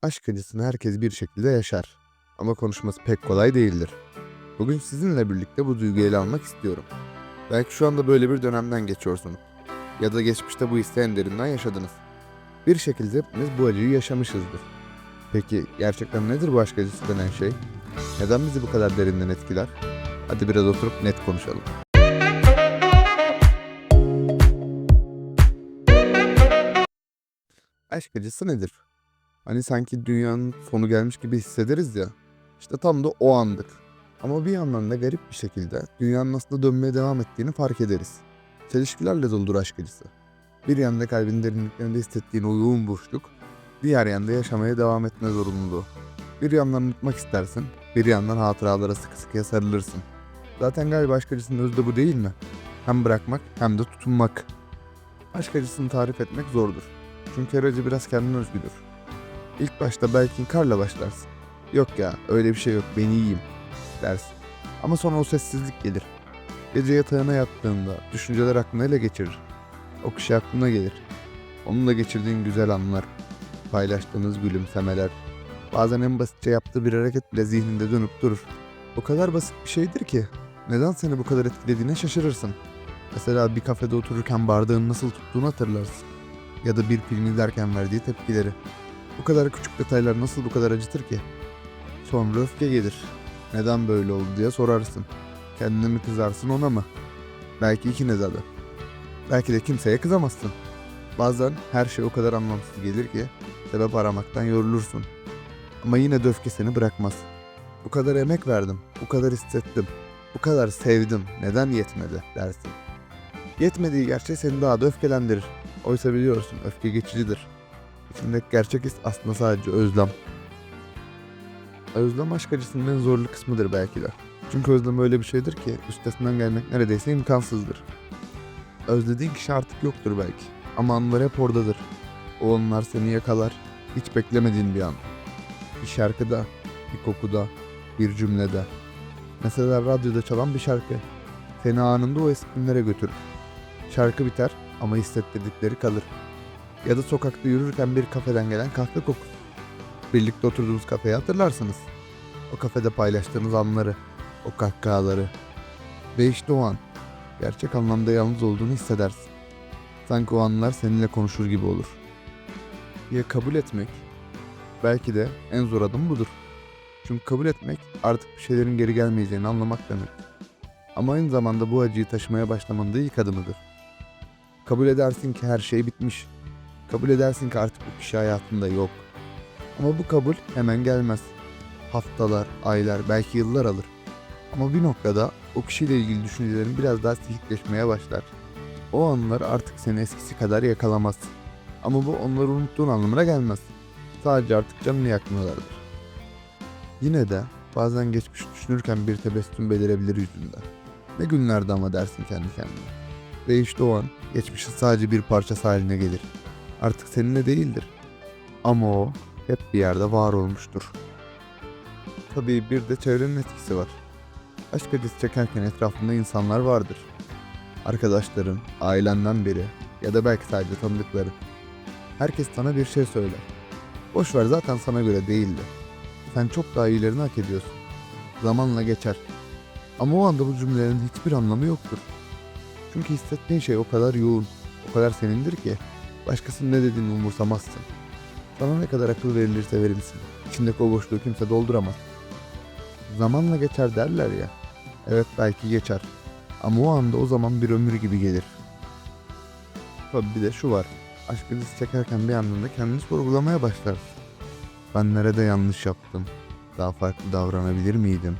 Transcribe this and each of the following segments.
Aşk acısını herkes bir şekilde yaşar. Ama konuşması pek kolay değildir. Bugün sizinle birlikte bu duyguyu ele almak istiyorum. Belki şu anda böyle bir dönemden geçiyorsunuz. Ya da geçmişte bu hissi en derinden yaşadınız. Bir şekilde hepimiz bu acıyı yaşamışızdır. Peki gerçekten nedir bu aşk acısı denen şey? Neden bizi bu kadar derinden etkiler? Hadi biraz oturup net konuşalım. Aşk acısı nedir? Hani sanki dünyanın sonu gelmiş gibi hissederiz ya. İşte tam da o andık. Ama bir yandan da garip bir şekilde dünyanın aslında dönmeye devam ettiğini fark ederiz. Çelişkilerle doludur aşk acısı. Bir yanda kalbin derinliklerinde hissettiğin o yoğun boşluk, diğer yanda yaşamaya devam etme zorunluluğu. Bir yandan unutmak istersin, bir yandan hatıralara sıkı sıkıya sarılırsın. Zaten galiba aşk acısının özü de bu değil mi? Hem bırakmak hem de tutunmak. Aşk acısını tarif etmek zordur. Çünkü her acı biraz kendine özgüdür. İlk başta belki inkarla başlarsın. Yok ya öyle bir şey yok ben iyiyim dersin. Ama sonra o sessizlik gelir. Gece yatağına yattığında düşünceler aklını ele geçirir. O kişi aklına gelir. Onunla geçirdiğin güzel anlar, paylaştığınız gülümsemeler, bazen en basitçe yaptığı bir hareket bile zihninde dönüp durur. O kadar basit bir şeydir ki neden seni bu kadar etkilediğine şaşırırsın. Mesela bir kafede otururken bardağın nasıl tuttuğunu hatırlarsın. Ya da bir film izlerken verdiği tepkileri. Bu kadar küçük detaylar nasıl bu kadar acıtır ki? Sonra öfke gelir. Neden böyle oldu diye sorarsın. Kendine mi kızarsın ona mı? Belki ikinize de. Belki de kimseye kızamazsın. Bazen her şey o kadar anlamsız gelir ki sebep aramaktan yorulursun. Ama yine de öfke seni bırakmaz. Bu kadar emek verdim, bu kadar hissettim, bu kadar sevdim, neden yetmedi dersin. Yetmediği gerçeği seni daha da öfkelendirir. Oysa biliyorsun öfke geçicidir. İçindeki gerçek his aslında sadece özlem. Özlem aşk acısının en zorlu kısmıdır belki de. Çünkü özlem öyle bir şeydir ki üstesinden gelmek neredeyse imkansızdır. Özlediğin kişi artık yoktur belki. Ama anılar hep oradadır. O anlar seni yakalar. Hiç beklemediğin bir an. Bir şarkıda, bir kokuda, bir cümlede. Mesela radyoda çalan bir şarkı. Seni anında o eski günlere götürür. Şarkı biter ama hissettirdikleri kalır. Ya da sokakta yürürken bir kafeden gelen kahve kokusu. Birlikte oturduğunuz kafeyi hatırlarsınız. O kafede paylaştığınız anları, o kahkahaları. Ve işte o an, gerçek anlamda yalnız olduğunu hissedersin. Sanki o anlar seninle konuşur gibi olur. Ya kabul etmek? Belki de en zor adım budur. Çünkü kabul etmek artık bir şeylerin geri gelmeyeceğini anlamak demek. Ama aynı zamanda bu acıyı taşımaya başlamanın da ilk adımıdır. Kabul edersin ki her şey bitmiş. Kabul edersin ki artık bu kişi hayatında yok. Ama bu kabul hemen gelmez. Haftalar, aylar, belki yıllar alır. Ama bir noktada o kişiyle ilgili düşüncelerin biraz daha silikleşmeye başlar. O anlar artık seni eskisi kadar yakalamaz. Ama bu onları unuttuğun anlamına gelmez. Sadece artık canını yakmıyorlardır. Yine de bazen geçmiş düşünürken bir tebessüm belirebilir yüzünde. Ne günlerdi ama dersin kendi kendine. Ve işte o an geçmişin sadece bir parçası haline gelir. Artık seninle değildir. Ama o hep bir yerde var olmuştur. Tabii bir de çevrenin etkisi var. Aşk acısı çekerken etrafında insanlar vardır. Arkadaşların, ailenden biri ya da belki sadece tanıdıkları. Herkes sana bir şey söyler. Boş ver zaten sana göre değildi. Sen çok daha iyilerini hak ediyorsun. Zamanla geçer. Ama o anda bu cümlelerin hiçbir anlamı yoktur. Çünkü hissettiğin şey o kadar yoğun, o kadar senindir ki başkasının ne dediğini umursamazsın. Sana ne kadar akıl verilirse verilsin. İçindeki o boşluğu kimse dolduramaz. Zamanla geçer derler ya. Evet belki geçer. Ama o anda o zaman bir ömür gibi gelir. Tabii bir de şu var. Aşk acısı çekerken bir yandan da kendini sorgulamaya başlarsın. Ben nerede yanlış yaptım? Daha farklı davranabilir miydim?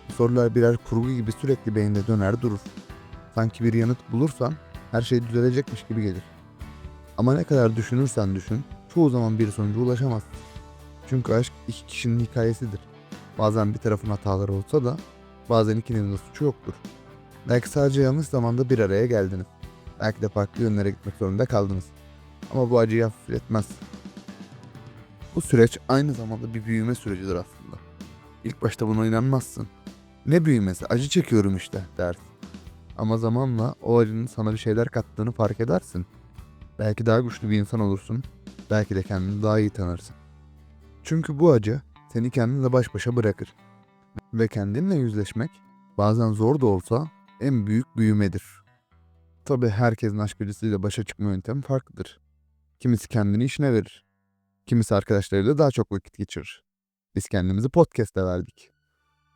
Bu sorular birer kurgu gibi sürekli beyinde döner durur. Sanki bir yanıt bulursan her şey düzelecekmiş gibi gelir. Ama ne kadar düşünürsen düşün, çoğu zaman bir sonuca ulaşamazsın. Çünkü aşk iki kişinin hikayesidir. Bazen bir tarafın hataları olsa da bazen ikinin de suçu yoktur. Belki sadece yanlış zamanda bir araya geldiniz. Belki de farklı yönlere gitmek zorunda kaldınız. Ama bu acıyı hafifletmez. Bu süreç aynı zamanda bir büyüme sürecidir aslında. İlk başta buna inanmazsın. Ne büyümesi, acı çekiyorum işte dersin. Ama zamanla o acının sana bir şeyler kattığını fark edersin. Belki daha güçlü bir insan olursun. Belki de kendini daha iyi tanırsın. Çünkü bu acı seni kendinle baş başa bırakır. Ve kendinle yüzleşmek bazen zor da olsa en büyük büyümedir. Tabii herkesin aşk acısıyla başa çıkma yöntemi farklıdır. Kimisi kendini işine verir. Kimisi arkadaşlarıyla daha çok vakit geçirir. Biz kendimizi podcast'e verdik.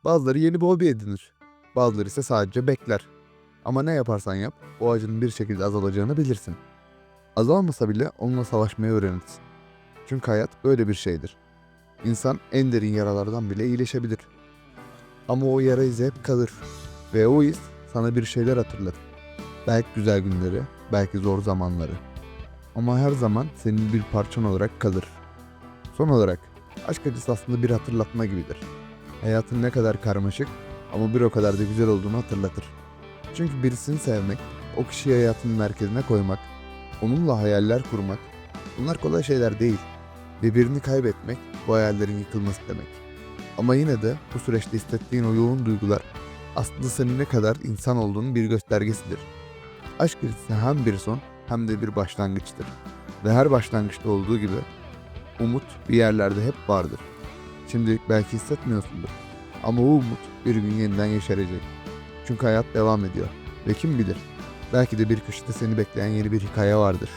Bazıları yeni bir hobi edinir. Bazıları ise sadece bekler. Ama ne yaparsan yap, o acının bir şekilde azalacağını bilirsin. Azalmasa bile onunla savaşmayı öğrenirsin. Çünkü hayat böyle bir şeydir. İnsan en derin yaralardan bile iyileşebilir. Ama o yara izi hep kalır. Ve o iz sana bir şeyler hatırlatır. Belki güzel günleri, belki zor zamanları. Ama her zaman senin bir parçan olarak kalır. Son olarak, aşk acısı aslında bir hatırlatma gibidir. Hayatın ne kadar karmaşık ama bir o kadar da güzel olduğunu hatırlatır. Çünkü birisini sevmek, o kişiyi hayatının merkezine koymak, onunla hayaller kurmak, bunlar kolay şeyler değil. Ve birini kaybetmek, bu hayallerin yıkılması demek. Ama yine de bu süreçte hissettiğin o yoğun duygular aslında senin ne kadar insan olduğunun bir göstergesidir. Aşk ilişkisi hem bir son hem de bir başlangıçtır. Ve her başlangıçta olduğu gibi umut bir yerlerde hep vardır. Şimdilik belki hissetmiyorsundur. Ama o umut bir gün yeniden yeşerecek. Çünkü hayat devam ediyor. Ve kim bilir, belki de bir köşede seni bekleyen yeni bir hikaye vardır.